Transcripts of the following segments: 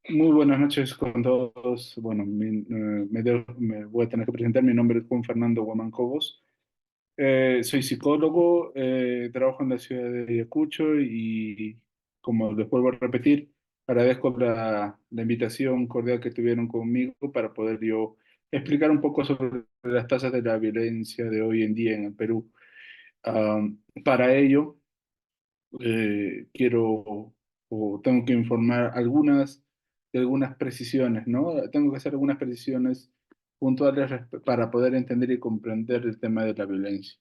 Muy buenas noches con todos. Bueno, me voy a tener que presentar. Mi nombre es Juan Fernando Guamán Cobos. Soy psicólogo, trabajo en la ciudad de Ayacucho y, como les vuelvo a repetir, agradezco la invitación cordial que tuvieron conmigo para poder yo explicar un poco sobre las tasas de la violencia de hoy en día en el Perú. Para ello, quiero o tengo que informar de algunas precisiones, ¿no? Tengo que hacer algunas precisiones puntuales para poder entender y comprender el tema de la violencia.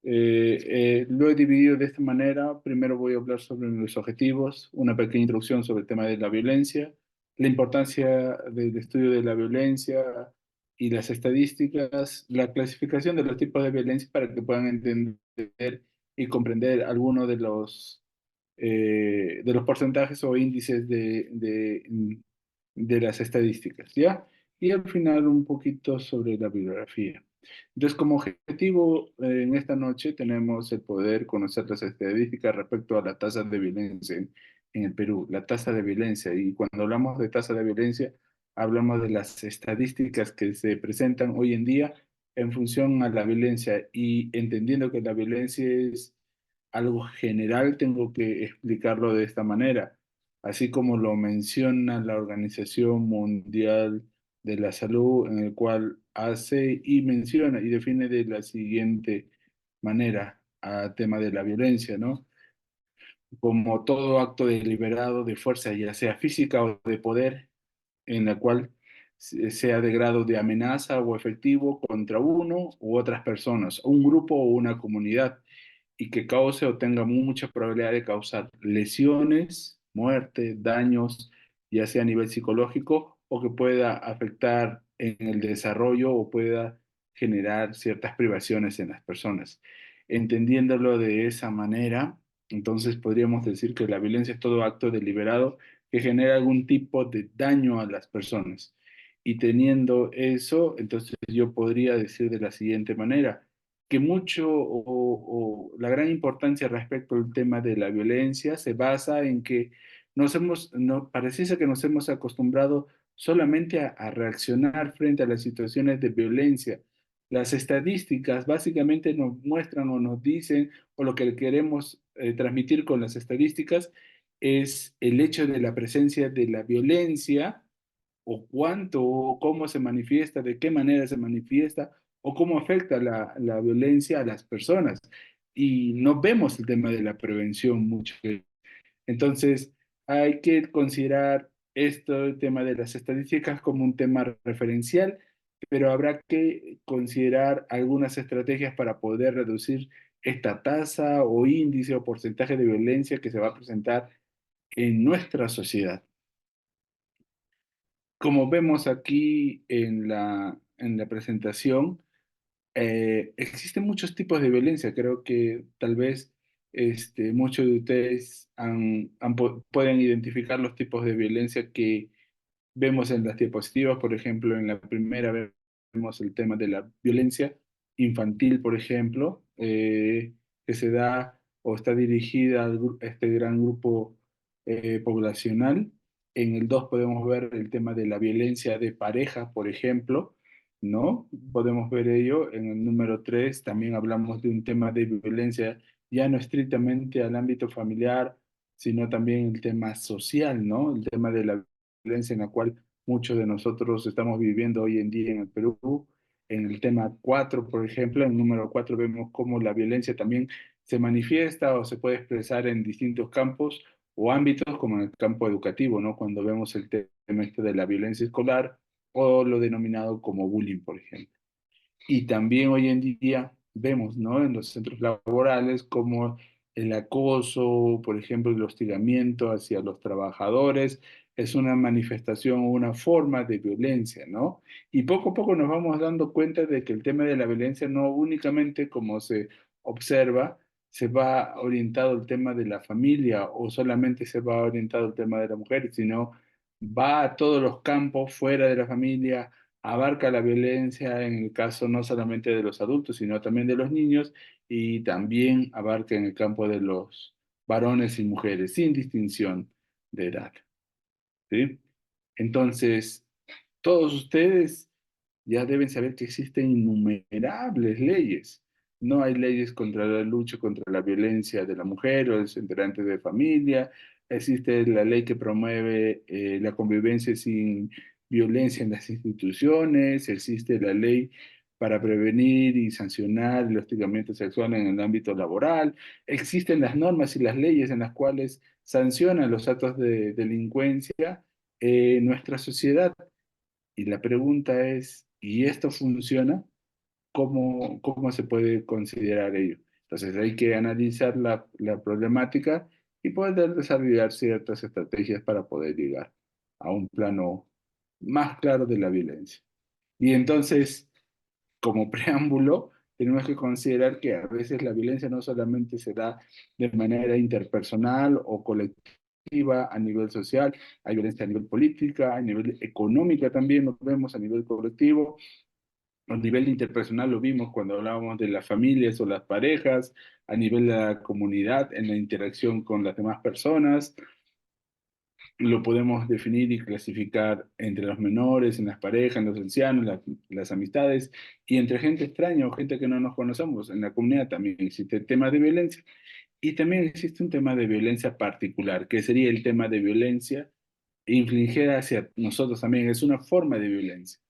Lo he dividido de esta manera. Primero voy a hablar sobre los objetivos, una pequeña introducción sobre el tema de la violencia, la importancia del estudio de la violencia y las estadísticas, la clasificación de los tipos de violencia para que puedan entender y comprender algunos de los porcentajes o índices de las estadísticas, ¿ya? Y al final un poquito sobre la bibliografía. Entonces, como objetivo, en esta noche tenemos el poder conocer las estadísticas respecto a la tasa de violencia en el Perú, la tasa de violencia. Y cuando hablamos de tasa de violencia, hablamos de las estadísticas que se presentan hoy en día en función a la violencia y entendiendo que la violencia es algo general, tengo que explicarlo de esta manera, así como lo menciona la Organización Mundial de la Salud, en el cual hace y menciona y define de la siguiente manera a tema de la violencia, ¿no? Como todo acto deliberado de fuerza, ya sea física o de poder, en la cual sea de grado de amenaza o efectivo contra uno u otras personas, un grupo o una comunidad, y que cause o tenga mucha probabilidad de causar lesiones, muerte, daños, ya sea a nivel psicológico o que pueda afectar en el desarrollo o pueda generar ciertas privaciones en las personas. Entendiéndolo de esa manera, entonces podríamos decir que la violencia es todo acto deliberado que genera algún tipo de daño a las personas. Y teniendo eso, entonces yo podría decir de la siguiente manera, que mucho o la gran importancia respecto al tema de la violencia se basa en que pareciese que nos hemos acostumbrado solamente a reaccionar frente a las situaciones de violencia. Las estadísticas básicamente nos muestran o nos dicen, o lo que queremos transmitir con las estadísticas es el hecho de la presencia de la violencia o cuánto o cómo se manifiesta, de qué manera se manifiesta o cómo afecta la violencia a las personas. Y no vemos el tema de la prevención mucho. Entonces, hay que considerar el tema de las estadísticas como un tema referencial, pero habrá que considerar algunas estrategias para poder reducir esta tasa o índice o porcentaje de violencia que se va a presentar en nuestra sociedad. Como vemos aquí en la presentación, existen muchos tipos de violencia. Creo que tal vez muchos de ustedes pueden identificar los tipos de violencia que vemos en las diapositivas. Por ejemplo, en la primera vemos el tema de la violencia infantil, por ejemplo, que se da o está dirigida a este gran grupo poblacional. En el 2 podemos ver el tema de la violencia de pareja, por ejemplo, ¿no? Podemos ver ello. En el número 3 también hablamos de un tema de violencia ya no estrictamente al ámbito familiar, sino también el tema social, ¿no? El tema de la violencia en la cual muchos de nosotros estamos viviendo hoy en día en el Perú. En el tema 4, por ejemplo, en el número 4 vemos cómo la violencia también se manifiesta o se puede expresar en distintos campos o ámbitos, como en el campo educativo, ¿no? Cuando vemos el tema este de la violencia escolar o lo denominado como bullying, por ejemplo. Y también hoy en día vemos, ¿no? En los centros laborales como el acoso, por ejemplo, el hostigamiento hacia los trabajadores es una manifestación o una forma de violencia, ¿no? Y poco a poco nos vamos dando cuenta de que el tema de la violencia no únicamente como se observa, se va orientado al tema de la familia o solamente se va orientado al tema de la mujer, sino va a todos los campos fuera de la familia, abarca la violencia en el caso no solamente de los adultos, sino también de los niños y también abarca en el campo de los varones y mujeres, sin distinción de edad. ¿sí? Entonces, todos ustedes ya deben saber que existen innumerables leyes. No hay leyes contra la lucha contra la violencia de la mujer o los integrantes de familia. Existe la ley que promueve la convivencia sin violencia en las instituciones. Existe la ley para prevenir y sancionar el hostigamiento sexual en el ámbito laboral. Existen las normas y las leyes en las cuales sancionan los actos de delincuencia en nuestra sociedad. Y la pregunta es, ¿y esto funciona? ¿Cómo se puede considerar ello? Entonces hay que analizar la problemática y poder desarrollar ciertas estrategias para poder llegar a un plano más claro de la violencia. Y entonces, como preámbulo, tenemos que considerar que a veces la violencia no solamente se da de manera interpersonal o colectiva a nivel social, hay violencia a nivel política, a nivel económica también lo vemos a nivel colectivo, a nivel interpersonal lo vimos cuando hablábamos de las familias o las parejas, a nivel de la comunidad, en la interacción con las demás personas, lo podemos definir y clasificar entre los menores, en las parejas, en los ancianos, las amistades y entre gente extraña o gente que no nos conocemos. En la comunidad también existe temas de violencia y también existe un tema de violencia particular, que sería el tema de violencia infligida hacia nosotros también. Es una forma de violencia.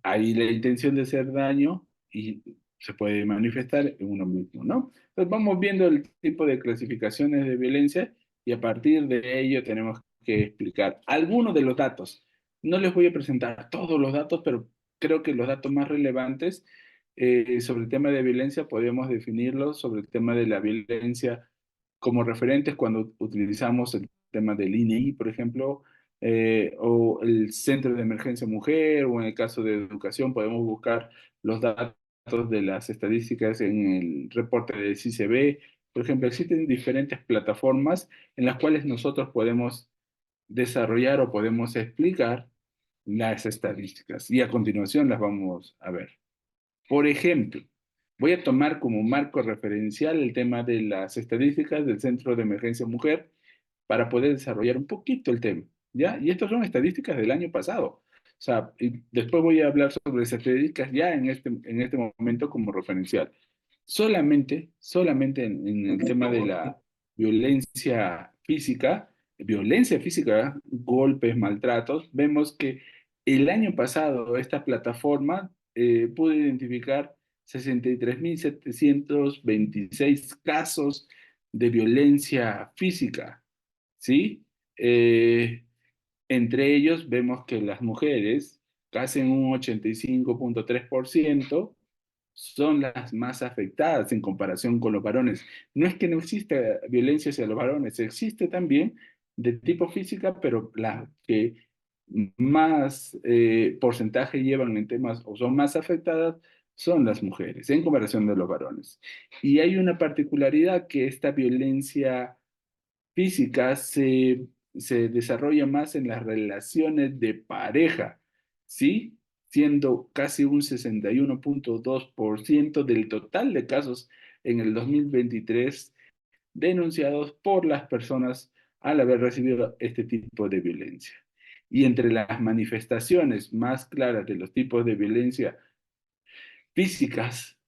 Hay la intención de hacer daño y se puede manifestar en uno mismo, ¿no? Entonces vamos viendo el tipo de clasificaciones de violencia y a partir de ello tenemos que explicar algunos de los datos. No les voy a presentar todos los datos, pero creo que los datos más relevantes sobre el tema de violencia podemos definirlos sobre el tema de la violencia como referentes cuando utilizamos el tema del INEI, por ejemplo, o el Centro de Emergencia Mujer, o en el caso de educación podemos buscar los datos de las estadísticas en el reporte de CICB. Por ejemplo, existen diferentes plataformas en las cuales nosotros podemos desarrollar o podemos explicar las estadísticas y a continuación las vamos a ver. Por ejemplo, voy a tomar como marco referencial el tema de las estadísticas del Centro de Emergencia Mujer para poder desarrollar un poquito el tema, ¿ya? Y estas son estadísticas del año pasado. O sea, y después voy a hablar sobre las estadísticas ya en este momento como referencial. Solamente en el tema de la violencia física, golpes, maltratos, vemos que el año pasado esta plataforma pudo identificar 63.726 casos de violencia física, ¿sí? Eh, Entre ellos vemos que las mujeres, casi en un 85.3%, son las más afectadas en comparación con los varones. No es que no exista violencia hacia los varones, existe también de tipo física, pero las que más porcentaje llevan en temas o son más afectadas son las mujeres en comparación de los varones. Y hay una particularidad que esta violencia física se desarrolla más en las relaciones de pareja, ¿sí? Siendo casi un 61.2% del total de casos en el 2023 denunciados por las personas al haber recibido este tipo de violencia. Y entre las manifestaciones más claras de los tipos de violencia físicas,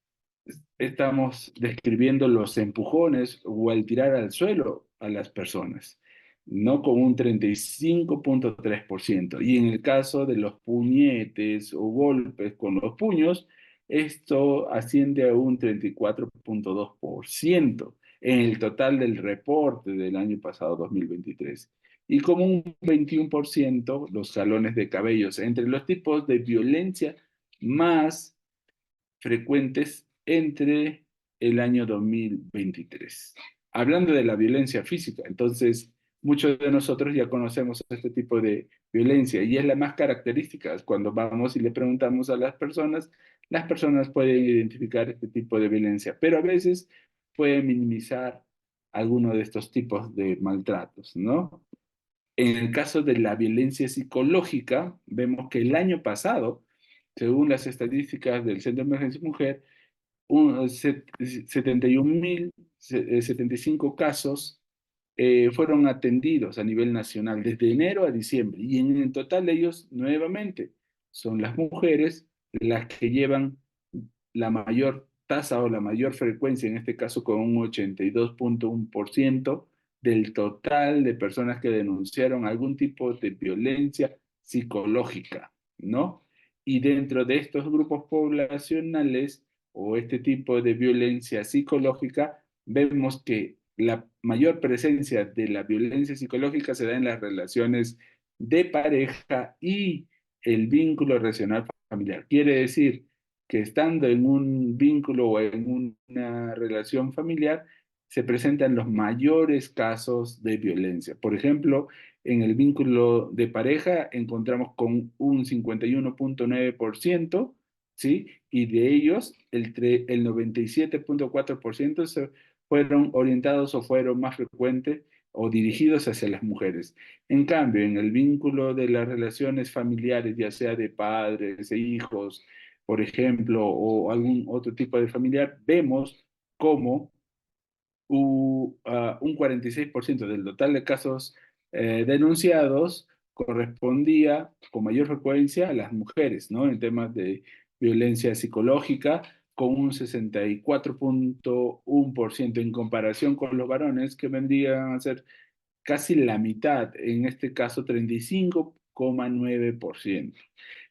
estamos describiendo los empujones o el tirar al suelo a las personas, no con un 35.3%. Y en el caso de los puñetes o golpes con los puños, esto asciende a un 34.2% en el total del reporte del año pasado, 2023. Y como un 21% los jalones de cabellos, entre los tipos de violencia más frecuentes entre el año 2023. Hablando de la violencia física, entonces muchos de nosotros ya conocemos este tipo de violencia y es la más característica. Cuando vamos y le preguntamos a las personas pueden identificar este tipo de violencia, pero a veces pueden minimizar alguno de estos tipos de maltratos, ¿no? En el caso de la violencia psicológica, vemos que el año pasado, según las estadísticas del Centro de Emergencia Mujer, 71.075 casos fueron atendidos a nivel nacional desde enero a diciembre. Y en el total de ellos, nuevamente, son las mujeres las que llevan la mayor tasa o la mayor frecuencia, en este caso con un 82,1% del total de personas que denunciaron algún tipo de violencia psicológica, ¿no? Y dentro de estos grupos poblacionales o este tipo de violencia psicológica, vemos que la mayor presencia de la violencia psicológica se da en las relaciones de pareja y el vínculo relacional familiar. Quiere decir que estando en un vínculo o en una relación familiar, se presentan los mayores casos de violencia. Por ejemplo, en el vínculo de pareja encontramos con un 51,9%, ¿sí? Y de ellos, el 97,4% fueron orientados o fueron más frecuentes o dirigidos hacia las mujeres. En cambio, en el vínculo de las relaciones familiares, ya sea de padres e hijos, por ejemplo, o algún otro tipo de familiar, vemos cómo un 46% del total de casos denunciados correspondía con mayor frecuencia a las mujeres, ¿no? En temas de violencia psicológica, con un 64,1% en comparación con los varones, que vendrían a ser casi la mitad, en este caso 35,9%.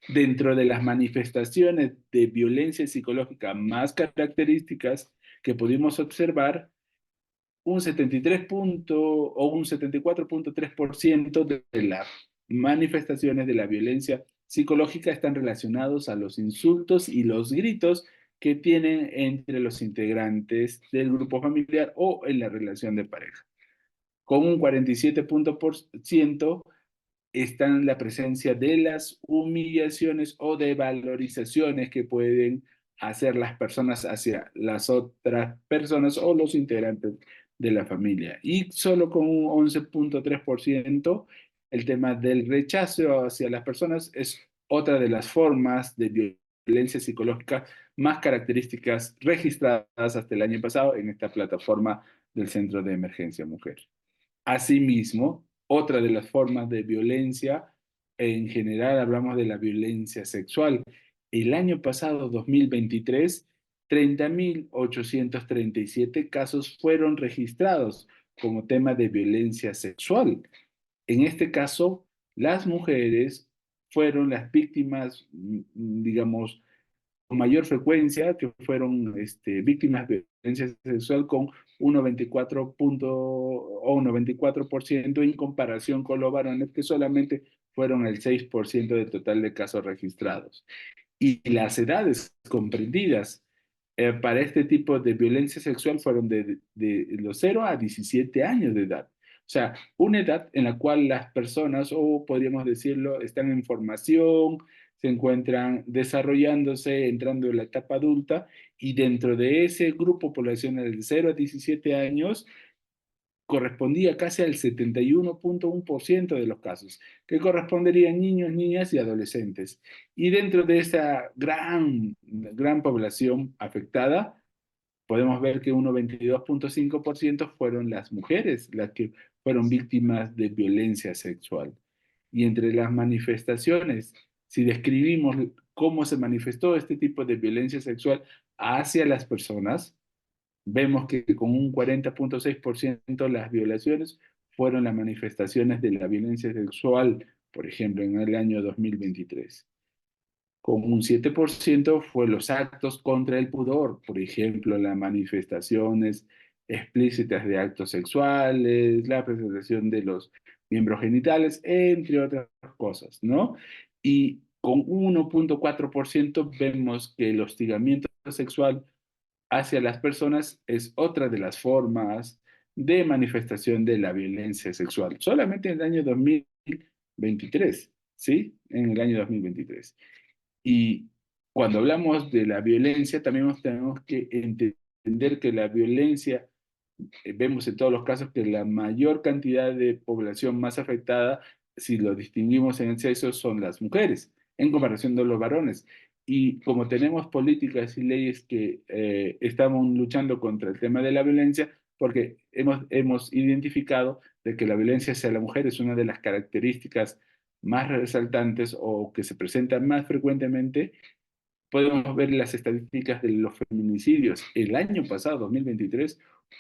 Dentro de las manifestaciones de violencia psicológica más características que pudimos observar, un 73 o un 74,3% de las manifestaciones de la violencia psicológica están relacionados a los insultos y los gritos que tienen entre los integrantes del grupo familiar o en la relación de pareja. Con un 47% está la presencia de las humillaciones o de valorizaciones que pueden hacer las personas hacia las otras personas o los integrantes de la familia. Y solo con un 11,3% el tema del rechazo hacia las personas es otra de las formas de violencia psicológica más características registradas hasta el año pasado en esta plataforma del Centro de Emergencia Mujer. Asimismo, otra de las formas de violencia, en general hablamos de la violencia sexual. El año pasado, 2023, 30.837 casos fueron registrados como tema de violencia sexual. En este caso, las mujeres fueron las víctimas, digamos, con mayor frecuencia, que fueron víctimas de violencia sexual con un 94 o un 94% en comparación con los varones, que solamente fueron el 6% del total de casos registrados. Y las edades comprendidas para este tipo de violencia sexual fueron de los 0 a 17 años de edad. O sea, una edad en la cual las personas, o podríamos decirlo, están en formación, se encuentran desarrollándose, entrando en la etapa adulta, y dentro de ese grupo poblacional de 0 a 17 años, correspondía casi al 71,1% de los casos, que corresponderían niños, niñas y adolescentes. Y dentro de esa gran población afectada, podemos ver que un 92,5% fueron las mujeres las que fueron víctimas de violencia sexual. Y entre las manifestaciones, si describimos cómo se manifestó este tipo de violencia sexual hacia las personas, vemos que con un 40,6% las violaciones fueron las manifestaciones de la violencia sexual, por ejemplo, en el año 2023. Con un 7% fue los actos contra el pudor, por ejemplo, las manifestaciones explícitas de actos sexuales, la presentación de los miembros genitales, entre otras cosas, ¿no? Y con 1,4% vemos que el hostigamiento sexual hacia las personas es otra de las formas de manifestación de la violencia sexual. Solamente en el año 2023, ¿sí? En el año 2023. Y cuando hablamos de la violencia, también tenemos que entender que la violencia, vemos en todos los casos que la mayor cantidad de población más afectada, si lo distinguimos en el sexo, son las mujeres, en comparación de los varones. Y como tenemos políticas y leyes que estamos luchando contra el tema de la violencia, porque hemos identificado de que la violencia hacia la mujer es una de las características más resaltantes o que se presenta más frecuentemente. Podemos ver las estadísticas de los feminicidios. El año pasado, 2023,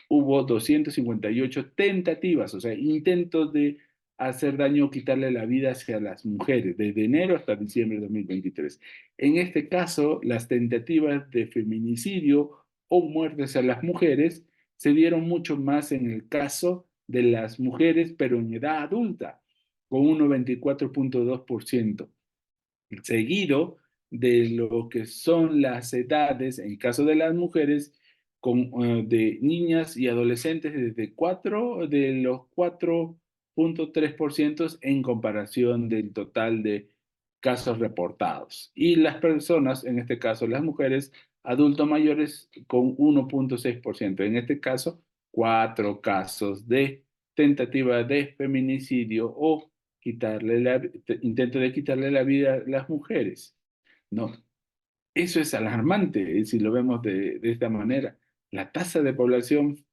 hubo 258 tentativas, o sea, intentos de hacer daño o quitarle la vida hacia las mujeres, desde enero hasta diciembre de 2023. En este caso, las tentativas de feminicidio o muertes a las mujeres se dieron mucho más en el caso de las mujeres, pero en edad adulta, con un 94,2%, seguido de lo que son las edades, en caso de las mujeres, de niñas y adolescentes de los 4,3% en comparación del total de casos reportados. Y las personas, en este caso las mujeres, adultos mayores, con 1,6%. En este caso, 4 casos de tentativa de feminicidio o intento de quitarle la vida a las mujeres. No, eso es alarmante si lo vemos de esta manera. La tasa de población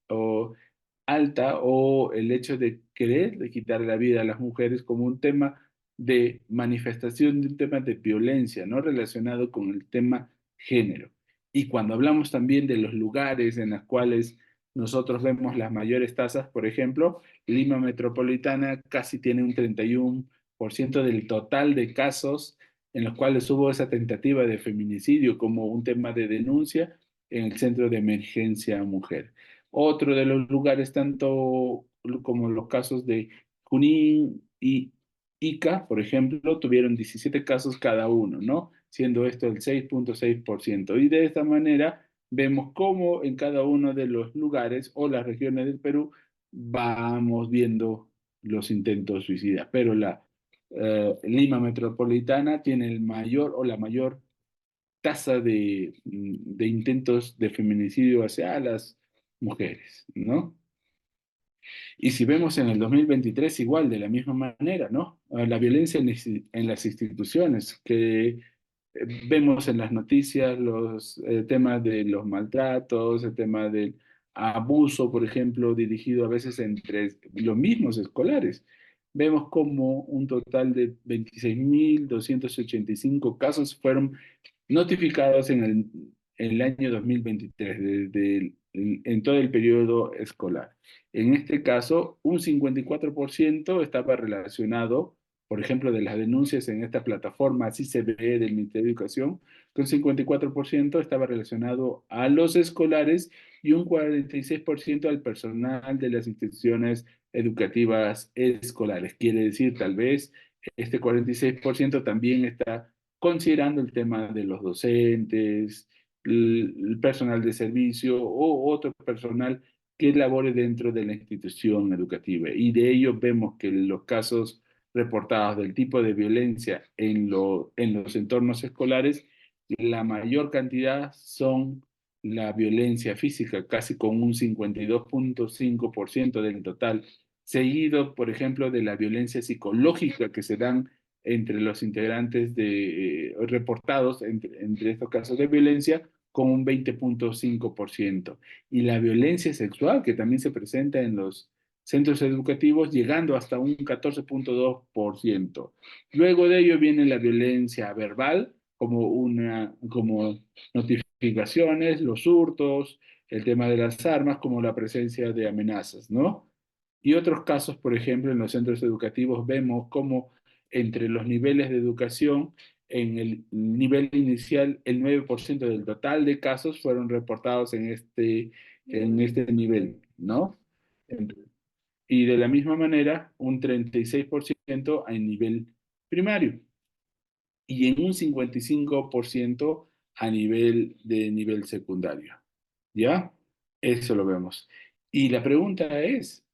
alta o el hecho de querer de quitar la vida a las mujeres como un tema de manifestación de un tema de violencia, no relacionado con el tema género. Y cuando hablamos también de los lugares en los cuales nosotros vemos las mayores tasas, por ejemplo, Lima Metropolitana casi tiene un 31% del total de casos en los cuales hubo esa tentativa de feminicidio como un tema de denuncia en el Centro de Emergencia Mujer. Otro de los lugares, tanto como los casos de Junín y Ica, por ejemplo, tuvieron 17 casos cada uno, ¿no? Siendo esto el 6,6%. Y de esta manera vemos cómo en cada uno de los lugares o las regiones del Perú vamos viendo los intentos suicidas. Pero Lima Metropolitana tiene el mayor o la mayor tasa de intentos de feminicidio hacia las mujeres, ¿no? Y si vemos en el 2023 igual, de la misma manera, ¿no? La violencia en las instituciones, que vemos en las noticias los temas de los maltratos, el tema del abuso, por ejemplo, dirigido a veces entre los mismos escolares. Vemos como un total de 26.285 casos fueron notificados en el año 2023, en todo el periodo escolar. En este caso, un 54% estaba relacionado, por ejemplo, de las denuncias en esta plataforma, así se ve del Ministerio de Educación, que un 54% estaba relacionado a los escolares y un 46% al personal de las instituciones educativas escolares. Quiere decir, tal vez, este 46% también está considerando el tema de los docentes, el personal de servicio o otro personal que labore dentro de la institución educativa. Y de ello vemos que los casos reportados del tipo de violencia en los entornos escolares, la mayor cantidad son la violencia física, casi con un 52,5% del total, seguido, por ejemplo, de la violencia psicológica que se dan entre los integrantes reportados entre estos casos de violencia con un 20,5%. Y la violencia sexual, que también se presenta en los centros educativos, llegando hasta un 14,2%. Luego de ello viene la violencia verbal, como notificaciones, los hurtos, el tema de las armas, como la presencia de amenazas, ¿no? Y otros casos, por ejemplo, en los centros educativos vemos cómo entre los niveles de educación, en el nivel inicial, el 9% del total de casos fueron reportados en este nivel, ¿no? Y de la misma manera, un 36% en nivel primario y en un 55% a nivel secundario. ¿Ya? Eso lo vemos. Y la pregunta es,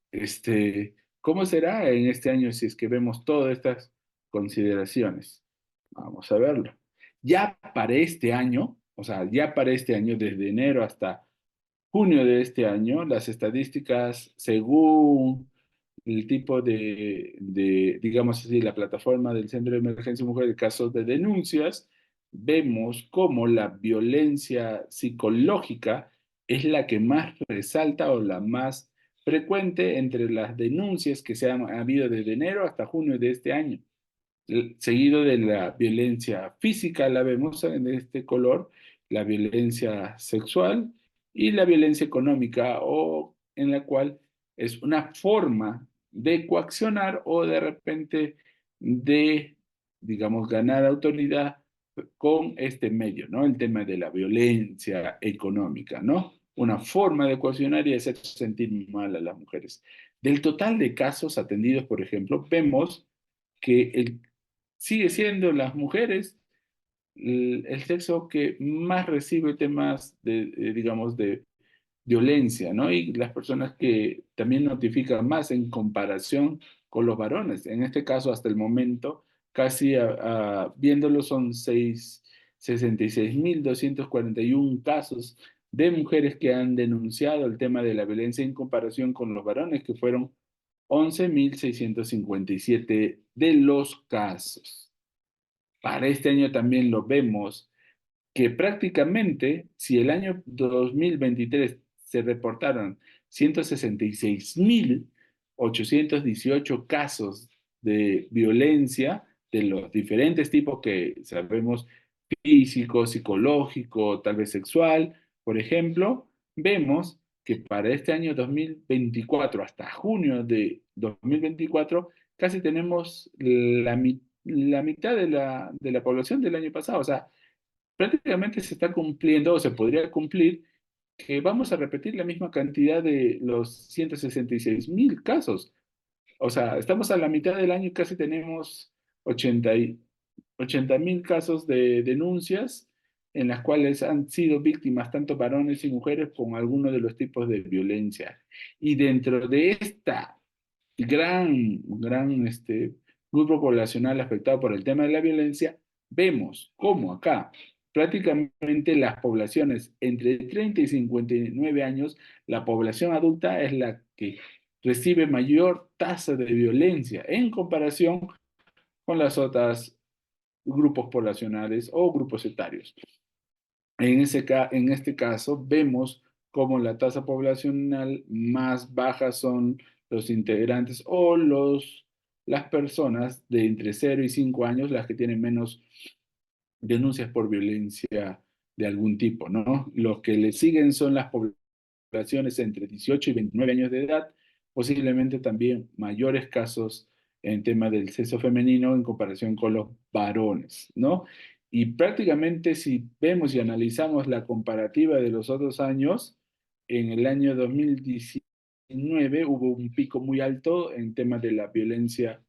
¿cómo será en este año si es que vemos todas estas consideraciones? Vamos a verlo. Ya para este año, o sea, ya para este año, desde enero hasta junio de este año, las estadísticas según el tipo digamos así, la plataforma del Centro de Emergencia Mujer de casos de denuncias, vemos cómo la violencia psicológica es la que más resalta o la más frecuente entre las denuncias que se han habido desde enero hasta junio de este año. Seguido de la violencia física, la vemos en este color, la violencia sexual y la violencia económica, o en la cual es una forma de coaccionar o de repente de, digamos, ganar autoridad con este medio, ¿no? El tema de la violencia económica, ¿no? Una forma de coaccionar y hacer sentir mal a las mujeres. Del total de casos atendidos, por ejemplo, vemos que sigue siendo las mujeres el sexo que más recibe temas de, digamos, de violencia, ¿no? Y las personas que también notifican más en comparación con los varones. En este caso, hasta el momento, casi viéndolo, son 66.241 casos de mujeres que han denunciado el tema de la violencia en comparación con los varones, que fueron 11.657 de los casos. Para este año también lo vemos que prácticamente, si el año 2023 se reportaron 166.818 casos de violencia de los diferentes tipos que sabemos, físico, psicológico, tal vez sexual, por ejemplo, vemos que para este año 2024 hasta junio de 2024 casi tenemos la mitad de la población del año pasado. O sea, prácticamente se está cumpliendo o se podría cumplir que vamos a repetir la misma cantidad de los 166.000 casos. O sea, estamos a la mitad del año y casi tenemos 80.000 casos de denuncias en las cuales han sido víctimas tanto varones y mujeres con alguno de los tipos de violencia. Y dentro de esta gran grupo poblacional afectado por el tema de la violencia, vemos cómo acá prácticamente las poblaciones entre 30 y 59 años, la población adulta es la que recibe mayor tasa de violencia en comparación con las otras grupos poblacionales o grupos etarios. En este caso, vemos como la tasa poblacional más baja son los integrantes o las personas de entre 0 y 5 años, las que tienen menos denuncias por violencia de algún tipo, ¿no? Los que le siguen son las poblaciones entre 18 y 29 años de edad, posiblemente también mayores casos en tema del sexo femenino en comparación con los varones, ¿no? Y prácticamente si vemos y analizamos la comparativa de los otros años, en el año 2019 hubo un pico muy alto en temas de la violencia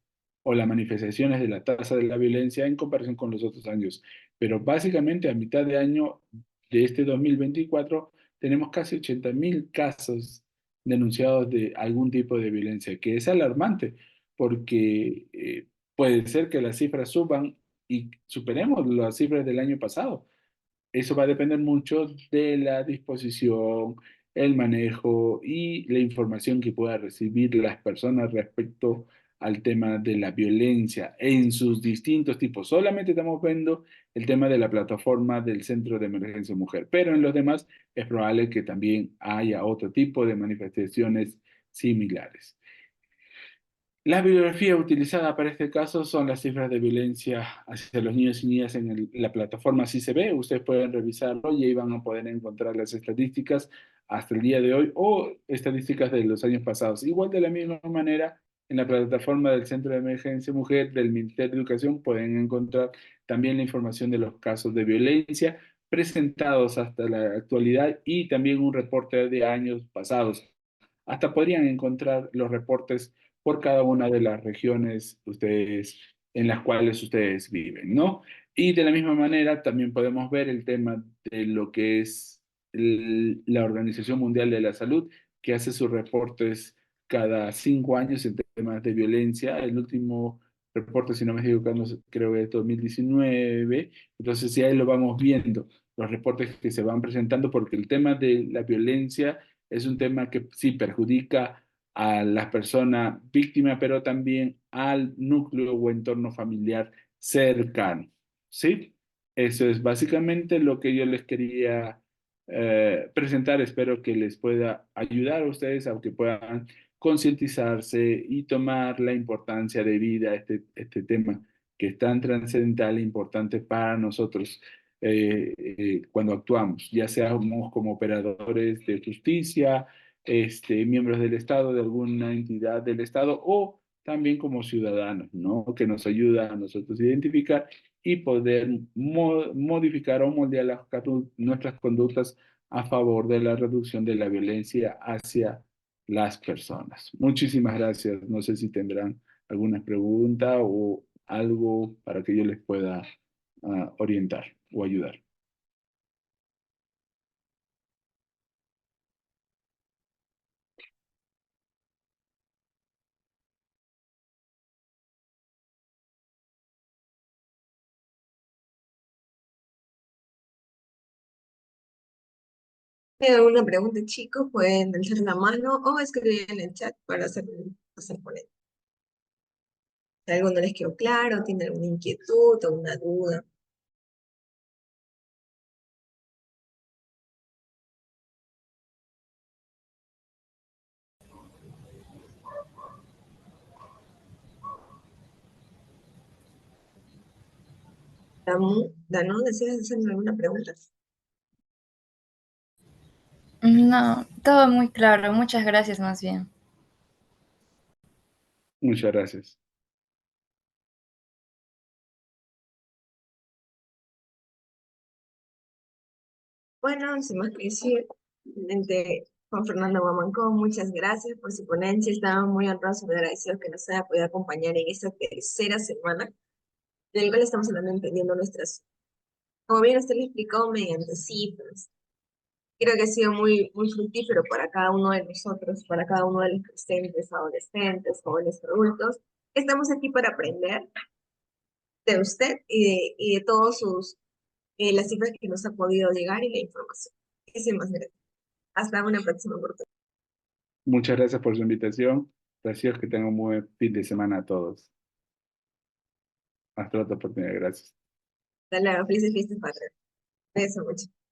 o las manifestaciones de la tasa de la violencia en comparación con los otros años. Pero básicamente a mitad de año de este 2024 tenemos casi 80.000 casos denunciados de algún tipo de violencia, que es alarmante, porque puede ser que las cifras suban y superemos las cifras del año pasado. Eso va a depender mucho de la disposición, el manejo y la información que puedan recibir las personas respecto al tema de la violencia en sus distintos tipos. Solamente estamos viendo el tema de la plataforma del Centro de Emergencia Mujer, pero en los demás es probable que también haya otro tipo de manifestaciones similares. La bibliografía utilizada para este caso son las cifras de violencia hacia los niños y niñas en la plataforma CICB. Ustedes pueden revisarlo y ahí van a poder encontrar las estadísticas hasta el día de hoy o estadísticas de los años pasados. Igual de la misma manera, en la plataforma del Centro de Emergencia Mujer del Ministerio de Educación pueden encontrar también la información de los casos de violencia presentados hasta la actualidad y también un reporte de años pasados. Hasta podrían encontrar los reportes por cada una de las regiones en las cuales ustedes viven, ¿no? Y de la misma manera también podemos ver el tema de lo que es la Organización Mundial de la Salud, que hace sus reportes cada 5 años en temas de violencia. El último reporte, si no me equivoco, creo que es 2019. Entonces, sí, ahí lo vamos viendo, los reportes que se van presentando, porque el tema de la violencia es un tema que sí perjudica a la persona víctima, pero también al núcleo o entorno familiar cercano. ¿Sí? Eso es básicamente lo que yo les quería presentar. Espero que les pueda ayudar a ustedes a que puedan concientizarse y tomar la importancia de vida a este tema que es tan trascendental e importante para nosotros cuando actuamos, ya seamos como operadores de justicia, miembros del Estado, de alguna entidad del Estado, o también como ciudadanos, ¿no? Que nos ayuda a nosotros a identificar y poder modificar o moldear nuestras conductas a favor de la reducción de la violencia hacia las personas. Muchísimas gracias. No sé si tendrán alguna pregunta o algo para que yo les pueda orientar o ayudar. ¿Tienen alguna pregunta, chicos? Pueden alzar la mano o escribir en el chat para hacer por él. Si algo no les quedó claro, tienen alguna inquietud o una duda. Danu, ¿deseas hacerme alguna pregunta? No, todo muy claro. Muchas gracias más bien. Muchas gracias. Bueno, sin más que decir, simplemente Juan Fernando Guamancó, muchas gracias por su ponencia. Estamos muy honrados y muy agradecidos que nos haya podido acompañar en esta tercera semana, en la cual estamos hablando entendiendo nuestras, como bien usted le explicó, mediante cifras. Creo que ha sido muy fructífero para cada uno de nosotros, para cada uno de los presentes, adolescentes, jóvenes, adultos. Estamos aquí para aprender de usted y de todos las cifras que nos ha podido llegar y la información. Muchísimas gracias. Hasta una próxima oportunidad. Muchas gracias por su invitación. Gracias, que tengan un buen fin de semana a todos. Hasta otra oportunidad. Gracias. Hasta luego. Felices fiestas, padre. Cuídense mucho.